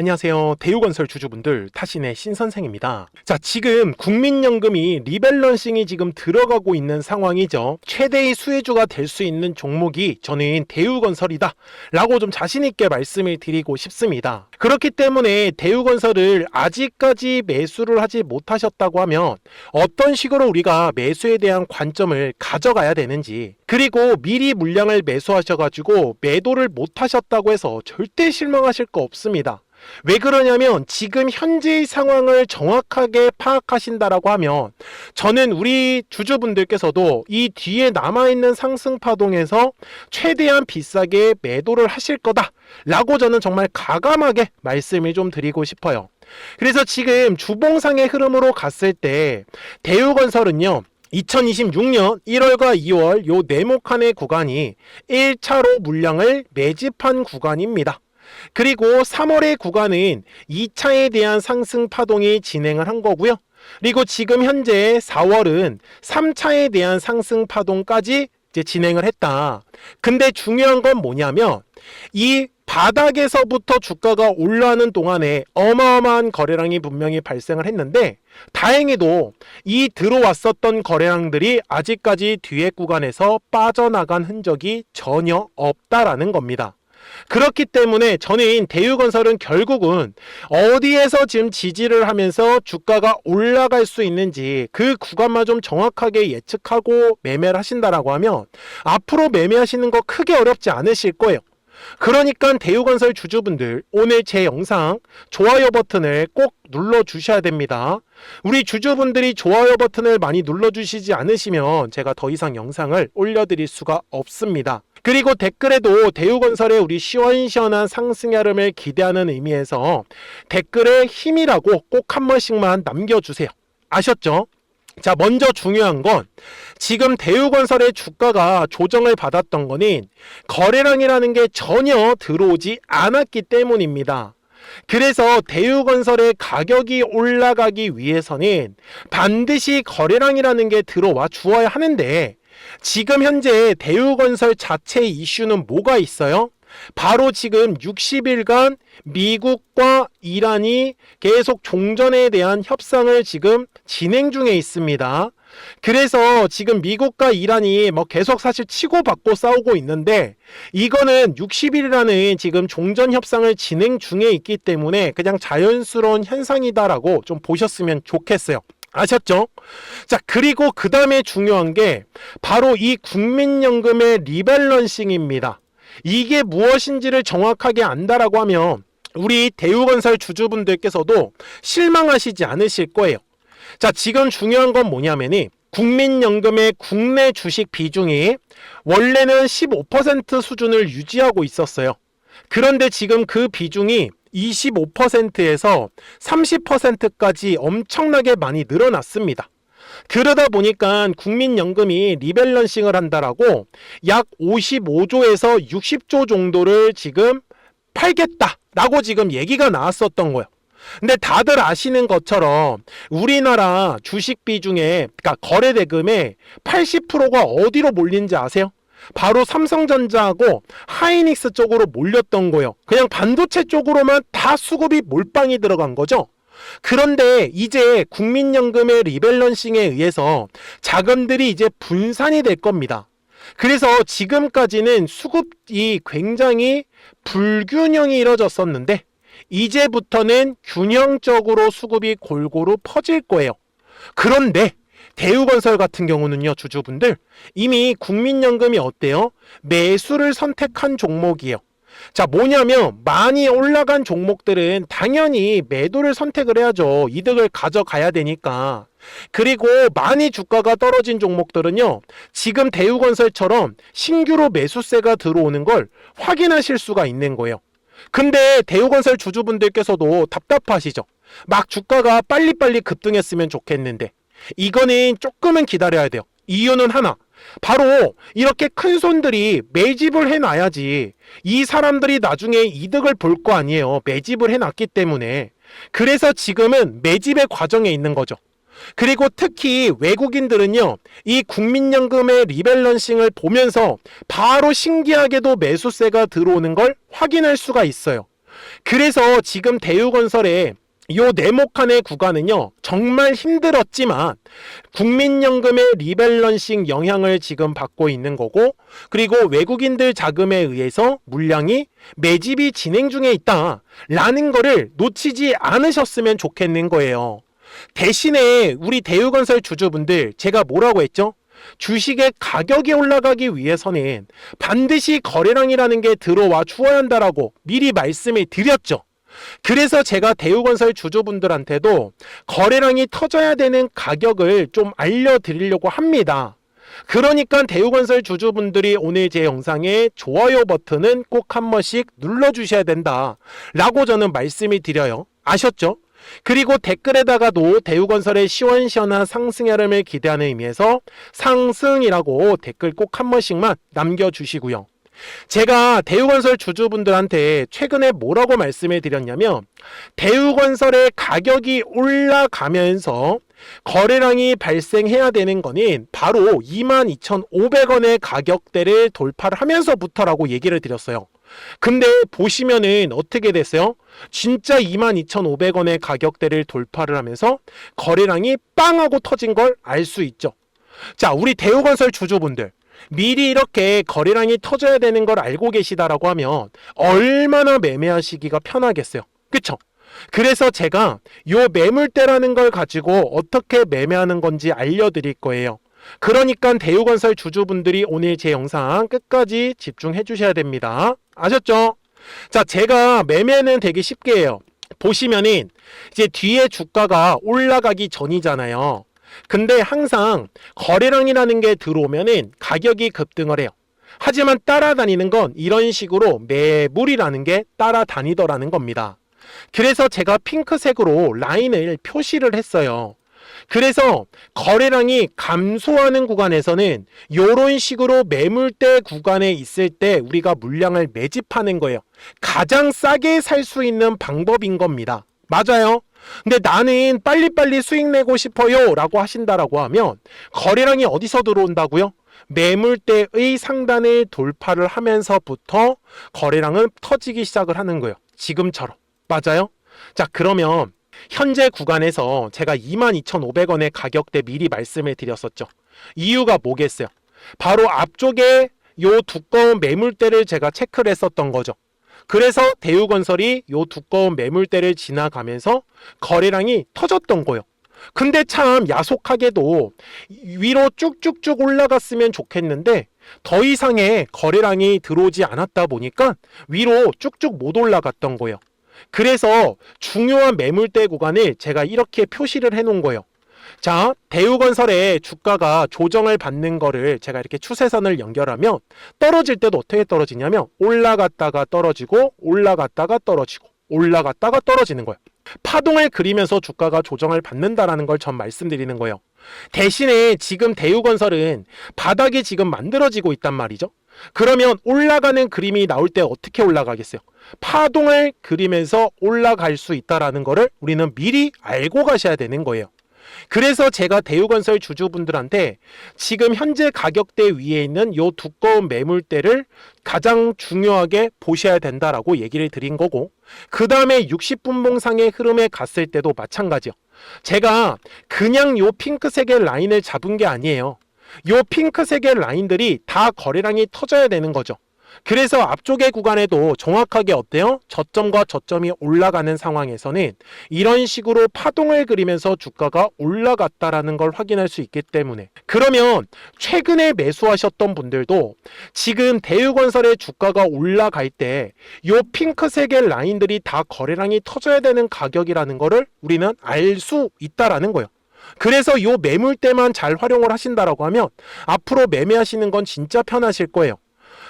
안녕하세요. 대우건설 주주분들, 타신의 신선생입니다. 자, 지금 국민연금이 리밸런싱이 지금 들어가고 있는 상황이죠. 최대의 수혜주가 될 수 있는 종목이 저는 대우건설이다 라고 좀 자신있게 말씀을 드리고 싶습니다. 그렇기 때문에 대우건설을 아직까지 매수를 하지 못하셨다고 하면 어떤 식으로 우리가 매수에 대한 관점을 가져가야 되는지, 그리고 미리 물량을 매수하셔가지고 매도를 못하셨다고 해서 절대 실망하실 거 없습니다. 왜 그러냐면 지금 현재의 상황을 정확하게 파악하신다라고 하면 저는 우리 주주분들께서도 이 뒤에 남아있는 상승 파동에서 최대한 비싸게 매도를 하실 거다 라고 저는 정말 가감하게 말씀을 좀 드리고 싶어요. 그래서 지금 주봉상의 흐름으로 갔을 때 대우건설은요, 2026년 1월과 2월 요 네모칸의 구간이 1차로 물량을 매집한 구간입니다. 그리고 3월의 구간은 2차에 대한 상승 파동이 진행을 한 거고요. 그리고 지금 현재 4월은 3차에 대한 상승 파동까지 이제 진행을 했다. 근데 중요한 건 뭐냐면 이 바닥에서부터 주가가 올라가는 동안에 어마어마한 거래량이 분명히 발생을 했는데 다행히도 이 들어왔었던 거래량들이 아직까지 뒤에 구간에서 빠져나간 흔적이 전혀 없다라는 겁니다. 그렇기 때문에 저는 대우건설은 결국은 어디에서 지금 지지를 하면서 주가가 올라갈 수 있는지 그 구간만 좀 정확하게 예측하고 매매를 하신다라고 하면 앞으로 매매하시는 거 크게 어렵지 않으실 거예요. 그러니까 대우건설 주주분들, 오늘 제 영상 좋아요 버튼을 꼭 눌러주셔야 됩니다. 우리 주주분들이 좋아요 버튼을 많이 눌러주시지 않으시면 제가 더 이상 영상을 올려드릴 수가 없습니다. 그리고 댓글에도 대우건설의 우리 시원시원한 상승 흐름을 기대하는 의미에서 댓글에 힘이라고 꼭 한 번씩만 남겨주세요. 아셨죠? 자, 먼저 중요한 건 지금 대우건설의 주가가 조정을 받았던 거는 거래량이라는 게 전혀 들어오지 않았기 때문입니다. 그래서 대우건설의 가격이 올라가기 위해서는 반드시 거래량이라는 게 들어와 주어야 하는데 지금 현재 대우건설 자체 이슈는 뭐가 있어요? 바로 지금 60일간 미국과 이란이 계속 종전에 대한 협상을 지금 진행 중에 있습니다. 그래서 지금 미국과 이란이 계속 사실 치고받고 싸우고 있는데 이거는 60일이라는 지금 종전 협상을 진행 중에 있기 때문에 그냥 자연스러운 현상이다라고 좀 보셨으면 좋겠어요. 아셨죠? 자, 그리고 그 다음에 중요한 게 바로 이 국민연금의 리밸런싱입니다. 이게 무엇인지를 정확하게 안다라고 하면 우리 대우건설 주주분들께서도 실망하시지 않으실 거예요. 자, 지금 중요한 건 뭐냐면이 국민연금의 국내 주식 비중이 원래는 15% 수준을 유지하고 있었어요. 그런데 지금 그 비중이 25%에서 30%까지 엄청나게 많이 늘어났습니다. 그러다 보니까 국민연금이 리밸런싱을 한다라고 약 55조에서 60조 정도를 지금 팔겠다라고 지금 얘기가 나왔었던 거예요. 근데 다들 아시는 것처럼 우리나라 주식 비중에, 그러니까 거래 대금의 80%가 어디로 몰린지 아세요? 바로 삼성전자하고 하이닉스 쪽으로 몰렸던 거예요. 그냥 반도체 쪽으로만 다 수급이 몰빵이 들어간 거죠. 그런데 이제 국민연금의 리밸런싱에 의해서 자금들이 이제 분산이 될 겁니다. 그래서 지금까지는 수급이 굉장히 불균형이 이루어졌었는데 이제부터는 균형적으로 수급이 골고루 퍼질 거예요. 그런데 대우건설 같은 경우는요, 주주분들 이미 국민연금이 어때요? 매수를 선택한 종목이에요. 자, 뭐냐면 많이 올라간 종목들은 당연히 매도를 선택을 해야죠. 이득을 가져가야 되니까. 그리고 많이 주가가 떨어진 종목들은요, 지금 대우건설처럼 신규로 매수세가 들어오는 걸 확인하실 수가 있는 거예요. 근데 대우건설 주주분들께서도 답답하시죠? 막 주가가 빨리빨리 급등했으면 좋겠는데 이거는 조금은 기다려야 돼요. 이유는 하나, 바로 이렇게 큰 손들이 매집을 해놔야지 이 사람들이 나중에 이득을 볼 거 아니에요. 매집을 해놨기 때문에. 그래서 지금은 매집의 과정에 있는 거죠. 그리고 특히 외국인들은요, 이 국민연금의 리밸런싱을 보면서 바로 신기하게도 매수세가 들어오는 걸 확인할 수가 있어요. 그래서 지금 대우건설의 요 네모칸의 구간은요 정말 힘들었지만 국민연금의 리밸런싱 영향을 지금 받고 있는 거고, 그리고 외국인들 자금에 의해서 물량이 매집이 진행 중에 있다 라는 거를 놓치지 않으셨으면 좋겠는 거예요. 대신에 우리 대우건설 주주분들, 제가 뭐라고 했죠? 주식의 가격이 올라가기 위해서는 반드시 거래량이라는 게 들어와 주어야 한다라고 미리 말씀을 드렸죠. 그래서 제가 대우건설 주주분들한테도 거래량이 터져야 되는 가격을 좀 알려드리려고 합니다. 그러니까 대우건설 주주분들이 오늘 제 영상에 좋아요 버튼은 꼭 한 번씩 눌러주셔야 된다 라고 저는 말씀을 드려요. 아셨죠? 그리고 댓글에다가도 대우건설의 시원시원한 상승 흐름을 기대하는 의미에서 상승이라고 댓글 꼭 한 번씩만 남겨주시고요. 제가 대우건설 주주분들한테 최근에 뭐라고 말씀을 드렸냐면, 대우건설의 가격이 올라가면서 거래량이 발생해야 되는 거는 바로 22,500원의 가격대를 돌파를 하면서부터라고 얘기를 드렸어요. 근데 보시면은 어떻게 됐어요? 진짜 22,500원의 가격대를 돌파를 하면서 거래량이 빵 하고 터진 걸 알 수 있죠. 자, 우리 대우건설 주주분들, 미리 이렇게 거래량이 터져야 되는 걸 알고 계시다라고 하면 얼마나 매매하시기가 편하겠어요. 그쵸? 그래서 제가 요 매물대라는 걸 가지고 어떻게 매매하는 건지 알려드릴 거예요. 그러니까 대우건설 주주분들이 오늘 제 영상 끝까지 집중해 주셔야 됩니다. 아셨죠? 자, 제가 매매는 되게 쉽게 해요. 보시면은 이제 뒤에 주가가 올라가기 전이잖아요. 근데 항상 거래량이라는 게 들어오면은 가격이 급등을 해요. 하지만 따라다니는 건 이런 식으로 매물이라는 게 따라다니더라는 겁니다. 그래서 제가 핑크색으로 라인을 표시를 했어요. 그래서 거래량이 감소하는 구간에서는 이런 식으로 매물대 구간에 있을 때 우리가 물량을 매집하는 거예요. 가장 싸게 살 수 있는 방법인 겁니다. 맞아요. 근데 나는 빨리빨리 수익 내고 싶어요 라고 하신다라고 하면 거래량이 어디서 들어온다고요? 매물대의 상단을 돌파를 하면서부터 거래량은 터지기 시작을 하는 거예요. 지금처럼. 맞아요? 자, 그러면 현재 구간에서 제가 22,500원의 가격대 미리 말씀을 드렸었죠. 이유가 뭐겠어요? 바로 앞쪽에 요 두꺼운 매물대를 제가 체크를 했었던 거죠. 그래서 대우건설이 요 두꺼운 매물대를 지나가면서 거래량이 터졌던 거예요. 근데 참 야속하게도 위로 쭉쭉쭉 올라갔으면 좋겠는데 더 이상의 거래량이 들어오지 않았다 보니까 위로 쭉쭉 못 올라갔던 거예요. 그래서 중요한 매물대 구간을 제가 이렇게 표시를 해 놓은 거예요. 자, 대우건설의 주가가 조정을 받는 거를 제가 이렇게 추세선을 연결하면 떨어질 때도 어떻게 떨어지냐면 올라갔다가 떨어지고 올라갔다가 떨어지고 올라갔다가 떨어지는 거예요. 파동을 그리면서 주가가 조정을 받는다라는 걸 전 말씀드리는 거예요. 대신에 지금 대우건설은 바닥이 지금 만들어지고 있단 말이죠. 그러면 올라가는 그림이 나올 때 어떻게 올라가겠어요? 파동을 그리면서 올라갈 수 있다라는 거를 우리는 미리 알고 가셔야 되는 거예요. 그래서 제가 대우건설 주주분들한테 지금 현재 가격대 위에 있는 요 두꺼운 매물대를 가장 중요하게 보셔야 된다라고 얘기를 드린 거고, 그 다음에 60분봉상의 흐름에 갔을 때도 마찬가지요. 제가 그냥 요 핑크색의 라인을 잡은 게 아니에요. 요 핑크색의 라인들이 다 거래량이 터져야 되는 거죠. 그래서 앞쪽의 구간에도 정확하게 어때요? 저점과 저점이 올라가는 상황에서는 이런 식으로 파동을 그리면서 주가가 올라갔다라는 걸 확인할 수 있기 때문에, 그러면 최근에 매수하셨던 분들도 지금 대우건설의 주가가 올라갈 때 요 핑크색의 라인들이 다 거래량이 터져야 되는 가격이라는 거를 우리는 알 수 있다라는 거예요. 그래서 요 매물대만 잘 활용을 하신다라고 하면 앞으로 매매하시는 건 진짜 편하실 거예요.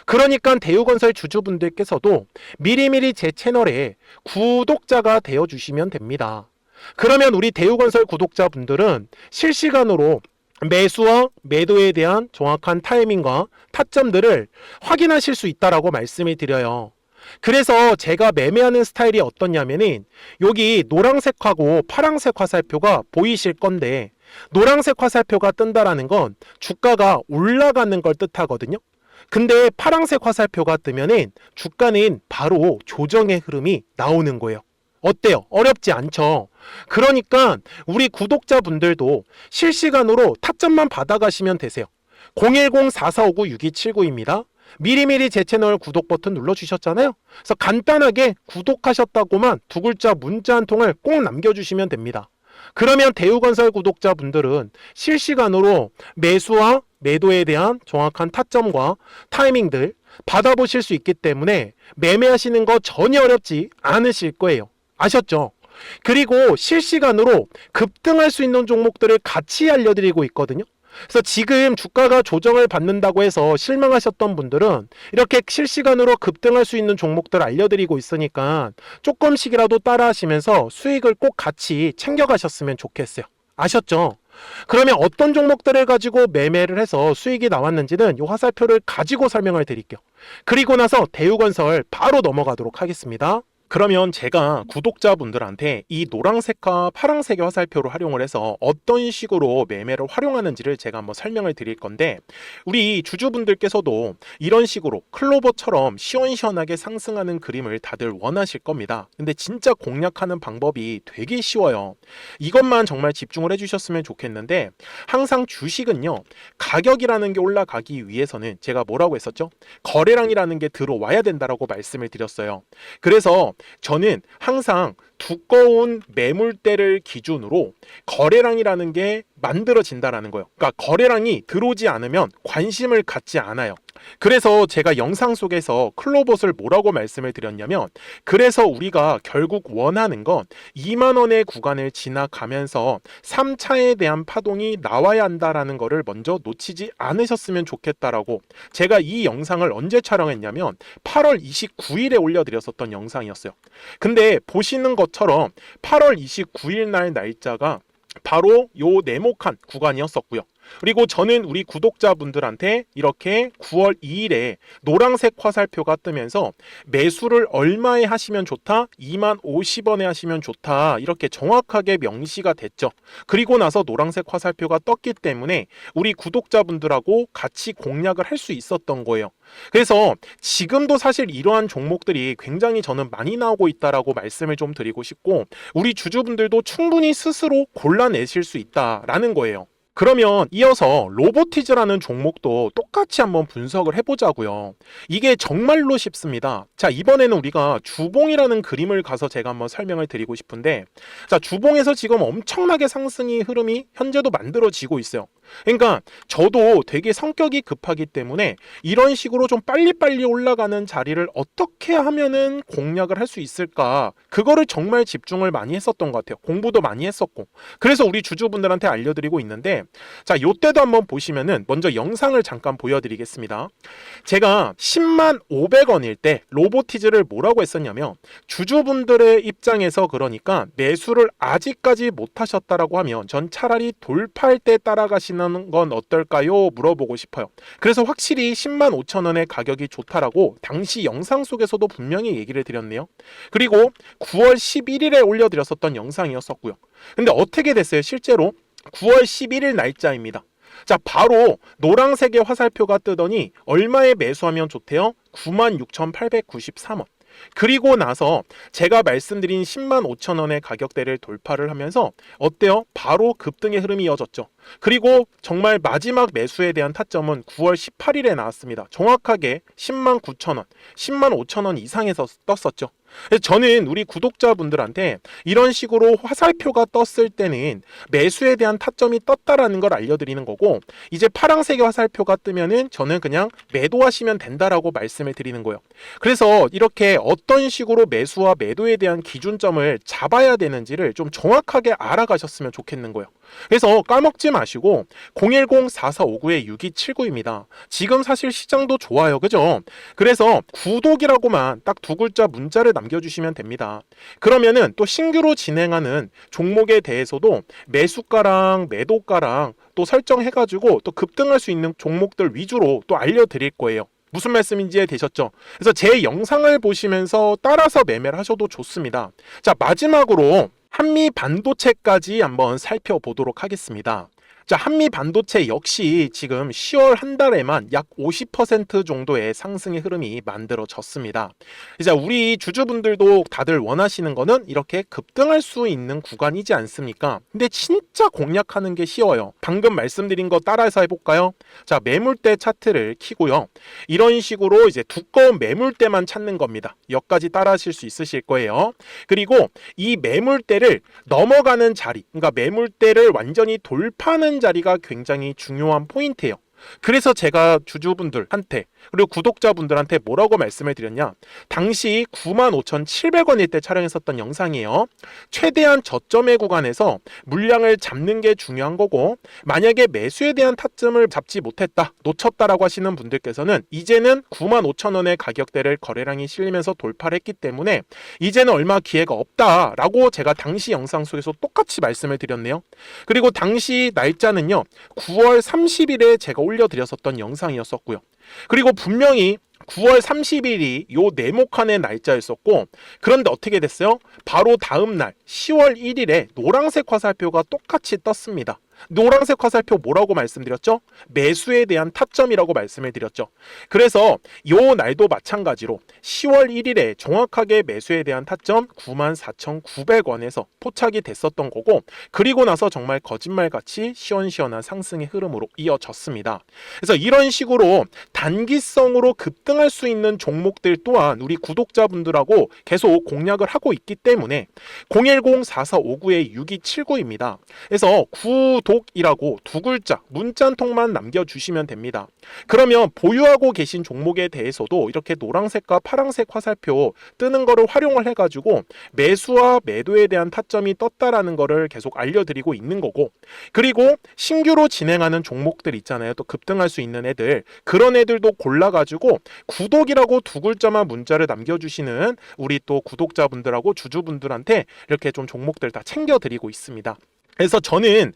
그러니까 대우건설 주주분들께서도 미리미리 제 채널에 구독자가 되어주시면 됩니다. 그러면 우리 대우건설 구독자분들은 실시간으로 매수와 매도에 대한 정확한 타이밍과 타점들을 확인하실 수 있다라고 말씀을 드려요. 그래서 제가 매매하는 스타일이 어떠냐면은 여기 노란색하고 파란색 화살표가 보이실 건데, 노란색 화살표가 뜬다라는 건 주가가 올라가는 걸 뜻하거든요. 근데 파란색 화살표가 뜨면은 주가는 바로 조정의 흐름이 나오는 거예요. 어때요? 어렵지 않죠? 그러니까 우리 구독자분들도 실시간으로 타점만 받아가시면 되세요. 010-4459-6279입니다. 미리미리 제 채널 구독 버튼 눌러주셨잖아요. 그래서 간단하게 구독하셨다고만 두 글자 문자 한 통을 꼭 남겨주시면 됩니다. 그러면 대우건설 구독자분들은 실시간으로 매수와 매도에 대한 정확한 타점과 타이밍들 받아보실 수 있기 때문에 매매하시는 거 전혀 어렵지 않으실 거예요. 아셨죠? 그리고 실시간으로 급등할 수 있는 종목들을 같이 알려드리고 있거든요. 그래서 지금 주가가 조정을 받는다고 해서 실망하셨던 분들은 이렇게 실시간으로 급등할 수 있는 종목들 알려드리고 있으니까 조금씩이라도 따라 하시면서 수익을 꼭 같이 챙겨가셨으면 좋겠어요. 아셨죠? 그러면 어떤 종목들을 가지고 매매를 해서 수익이 나왔는지는 이 화살표를 가지고 설명을 드릴게요. 그리고 나서 대우건설 바로 넘어가도록 하겠습니다. 그러면 제가 구독자분들한테 이 노란색과 파란색의 화살표를 활용을 해서 어떤 식으로 매매를 활용하는지를 제가 한번 설명을 드릴 건데, 우리 주주분들께서도 이런 식으로 클로버처럼 시원시원하게 상승하는 그림을 다들 원하실 겁니다. 근데 진짜 공략하는 방법이 되게 쉬워요. 이것만 정말 집중을 해주셨으면 좋겠는데, 항상 주식은요, 가격이라는 게 올라가기 위해서는 제가 뭐라고 했었죠? 거래량이라는 게 들어와야 된다라고 말씀을 드렸어요. 그래서 저는 항상 두꺼운 매물대를 기준으로 거래량이라는 게 만들어진다라는 거예요. 그러니까 거래량이 들어오지 않으면 관심을 갖지 않아요. 그래서 제가 영상 속에서 클로봇을 뭐라고 말씀을 드렸냐면, 그래서 우리가 결국 원하는 건 2만 원의 구간을 지나가면서 3차에 대한 파동이 나와야 한다라는 거를 먼저 놓치지 않으셨으면 좋겠다라고, 제가 이 영상을 언제 촬영했냐면 8월 29일에 올려드렸었던 영상이었어요. 근데 보시는 것처럼 8월 29일 날 날짜가 바로 요 네모칸 구간이었었고요. 그리고 저는 우리 구독자분들한테 이렇게 9월 2일에 노란색 화살표가 뜨면서 매수를 얼마에 하시면 좋다? 2만 50원에 하시면 좋다. 이렇게 정확하게 명시가 됐죠. 그리고 나서 노란색 화살표가 떴기 때문에 우리 구독자분들하고 같이 공략을 할 수 있었던 거예요. 그래서 지금도 사실 이러한 종목들이 굉장히 저는 많이 나오고 있다라고 말씀을 좀 드리고 싶고, 우리 주주분들도 충분히 스스로 골라내실 수 있다라는 거예요. 그러면 이어서 로보티즈라는 종목도 똑같이 한번 분석을 해보자고요. 이게 정말로 쉽습니다. 자, 이번에는 우리가 주봉이라는 그림을 가서 제가 한번 설명을 드리고 싶은데, 자, 주봉에서 지금 엄청나게 상승이 흐름이 현재도 만들어지고 있어요. 그러니까 저도 되게 성격이 급하기 때문에 이런 식으로 좀 빨리빨리 올라가는 자리를 어떻게 하면은 공략을 할 수 있을까, 그거를 정말 집중을 많이 했었던 것 같아요. 공부도 많이 했었고. 그래서 우리 주주분들한테 알려드리고 있는데, 자, 요때도 한번 보시면은 먼저 영상을 잠깐 보여드리겠습니다. 제가 10만 500원일 때 로보티즈를 뭐라고 했었냐면, 주주분들의 입장에서 그러니까 매수를 아직까지 못 하셨다라고 하면 전 차라리 돌파할 때 따라가시는 건 어떨까요? 물어보고 싶어요. 그래서 확실히 10만 5천 원의 가격이 좋다라고 당시 영상 속에서도 분명히 얘기를 드렸네요. 그리고 9월 11일에 올려드렸었던 영상이었었고요. 근데 어떻게 됐어요? 실제로 9월 11일 날짜입니다. 자, 바로 노란색의 화살표가 뜨더니 얼마에 매수하면 좋대요? 96,893원. 그리고 나서 제가 말씀드린 10만 5천 원의 가격대를 돌파를 하면서 어때요? 바로 급등의 흐름이 이어졌죠. 그리고 정말 마지막 매수에 대한 타점은 9월 18일에 나왔습니다. 정확하게 10만 9천 원, 10만 5천 원 이상에서 떴었죠. 그래서 저는 우리 구독자분들한테 이런 식으로 화살표가 떴을 때는 매수에 대한 타점이 떴다라는 걸 알려드리는 거고, 이제 파란색의 화살표가 뜨면은 저는 그냥 매도하시면 된다라고 말씀을 드리는 거예요. 그래서 이렇게 어떤 식으로 매수와 매도에 대한 기준점을 잡아야 되는지를 좀 정확하게 알아가셨으면 좋겠는 거예요. 그래서 까먹지 마시고 010-4459-6279입니다. 지금 사실 시장도 좋아요, 그죠? 그래서 구독이라고만 딱 두 글자 문자를 남겨주시면 됩니다. 그러면은 또 신규로 진행하는 종목에 대해서도 매수가랑 매도가랑 또 설정해가지고 또 급등할 수 있는 종목들 위주로 또 알려드릴 거예요. 무슨 말씀인지 이해되셨죠? 그래서 제 영상을 보시면서 따라서 매매를 하셔도 좋습니다. 자, 마지막으로 한미 반도체까지 한번 살펴보도록 하겠습니다. 자, 한미 반도체 역시 지금 10월 한 달에만 약 50% 정도의 상승의 흐름이 만들어졌습니다. 이제 우리 주주분들도 다들 원하시는 거는 이렇게 급등할 수 있는 구간이지 않습니까? 근데 진짜 공략하는 게 쉬워요. 방금 말씀드린 거 따라해서 해볼까요? 자, 매물대 차트를 켜고요. 이런 식으로 이제 두꺼운 매물대만 찾는 겁니다. 여기까지 따라하실 수 있으실 거예요. 그리고 이 매물대를 넘어가는 자리, 그러니까 매물대를 완전히 돌파하는 자리가 굉장히 중요한 포인트예요. 그래서 제가 주주분들한테 그리고 구독자분들한테 뭐라고 말씀을 드렸냐, 당시 95,700원일 때 촬영했었던 영상이에요. 최대한 저점의 구간에서 물량을 잡는 게 중요한 거고, 만약에 매수에 대한 타점을 잡지 못했다, 놓쳤다라고 하시는 분들께서는 이제는 95,000원의 가격대를 거래량이 실리면서 돌파를 했기 때문에 이제는 얼마 기회가 없다라고 제가 당시 영상 속에서 똑같이 말씀을 드렸네요. 그리고 당시 날짜는요, 9월 30일에 제가 올려드렸었던 영상이었었고요. 그리고 분명히 9월 30일이 요 네모칸의 날짜였었고, 그런데 어떻게 됐어요? 바로 다음 날 10월 1일에 노란색 화살표가 똑같이 떴습니다. 노란색 화살표 뭐라고 말씀드렸죠? 매수에 대한 타점이라고 말씀을 드렸죠. 그래서 요 날도 마찬가지로 10월 1일에 정확하게 매수에 대한 타점 94,900원에서 포착이 됐었던 거고, 그리고 나서 정말 거짓말같이 시원시원한 상승의 흐름으로 이어졌습니다. 그래서 이런 식으로 단기성으로 급등할 수 있는 종목들 또한 우리 구독자분들하고 계속 공략을 하고 있기 때문에 010-4459-6279입니다. 그래서 구독이라고 두 글자 문자 한 통만 남겨주시면 됩니다. 그러면 보유하고 계신 종목에 대해서도 이렇게 노란색과 파란색 화살표 뜨는 거를 활용을 해가지고 매수와 매도에 대한 타점이 떴다라는 거를 계속 알려드리고 있는 거고, 그리고 신규로 진행하는 종목들 있잖아요. 또 급등할 수 있는 애들, 그런 애들도 골라가지고 구독이라고 두 글자만 문자를 남겨주시는 우리 또 구독자분들하고 주주분들한테 이렇게 좀 종목들 다 챙겨드리고 있습니다. 그래서 저는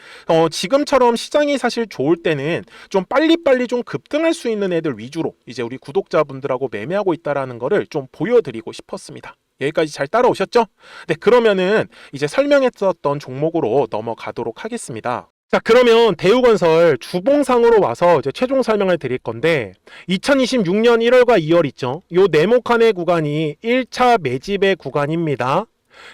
지금처럼 시장이 사실 좋을 때는 좀 빨리빨리 좀 급등할 수 있는 애들 위주로 이제 우리 구독자분들하고 매매하고 있다라는 거를 좀 보여드리고 싶었습니다. 여기까지 잘 따라오셨죠? 네, 그러면은 이제 설명했었던 종목으로 넘어가도록 하겠습니다. 자, 그러면 대우건설 주봉상으로 와서 이제 최종 설명을 드릴 건데, 2026년 1월과 2월 있죠? 요 네모칸의 구간이 1차 매집의 구간입니다.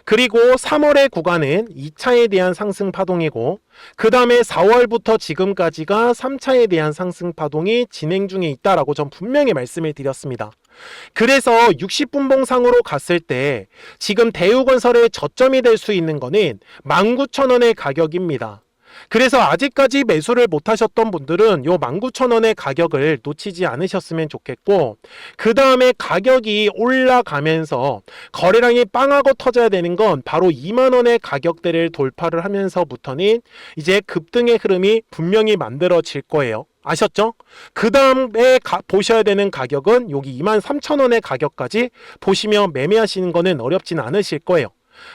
그리고 3월의 구간은 2차에 대한 상승 파동이고, 그 다음에 4월부터 지금까지가 3차에 대한 상승 파동이 진행 중에 있다라고 전 분명히 말씀을 드렸습니다. 그래서 60분봉상으로 갔을 때 지금 대우건설의 저점이 될 수 있는 거는 19,000원의 가격입니다. 그래서 아직까지 매수를 못 하셨던 분들은 요 19,000원의 가격을 놓치지 않으셨으면 좋겠고, 그 다음에 가격이 올라가면서 거래량이 빵하고 터져야 되는 건 바로 20,000원의 가격대를 돌파를 하면서부터는 이제 급등의 흐름이 분명히 만들어질 거예요. 아셨죠? 그 다음에 보셔야 되는 가격은 여기 23,000원의 가격까지 보시면 매매하시는 거는 어렵진 않으실 거예요.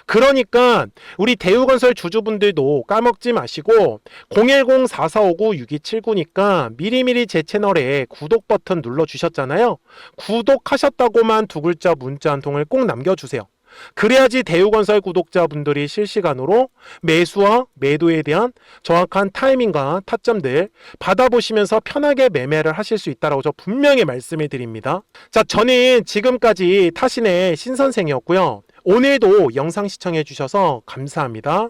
그러니까 우리 대우건설 주주분들도 까먹지 마시고 010-4459-6279니까 미리미리 제 채널에 구독 버튼 눌러주셨잖아요. 구독하셨다고만 두 글자 문자 한 통을 꼭 남겨주세요. 그래야지 대우건설 구독자분들이 실시간으로 매수와 매도에 대한 정확한 타이밍과 타점들 받아보시면서 편하게 매매를 하실 수 있다고 저 분명히 말씀을 드립니다. 자, 저는 지금까지 타신의 신선생이었고요. 오늘도 영상 시청해 주셔서 감사합니다.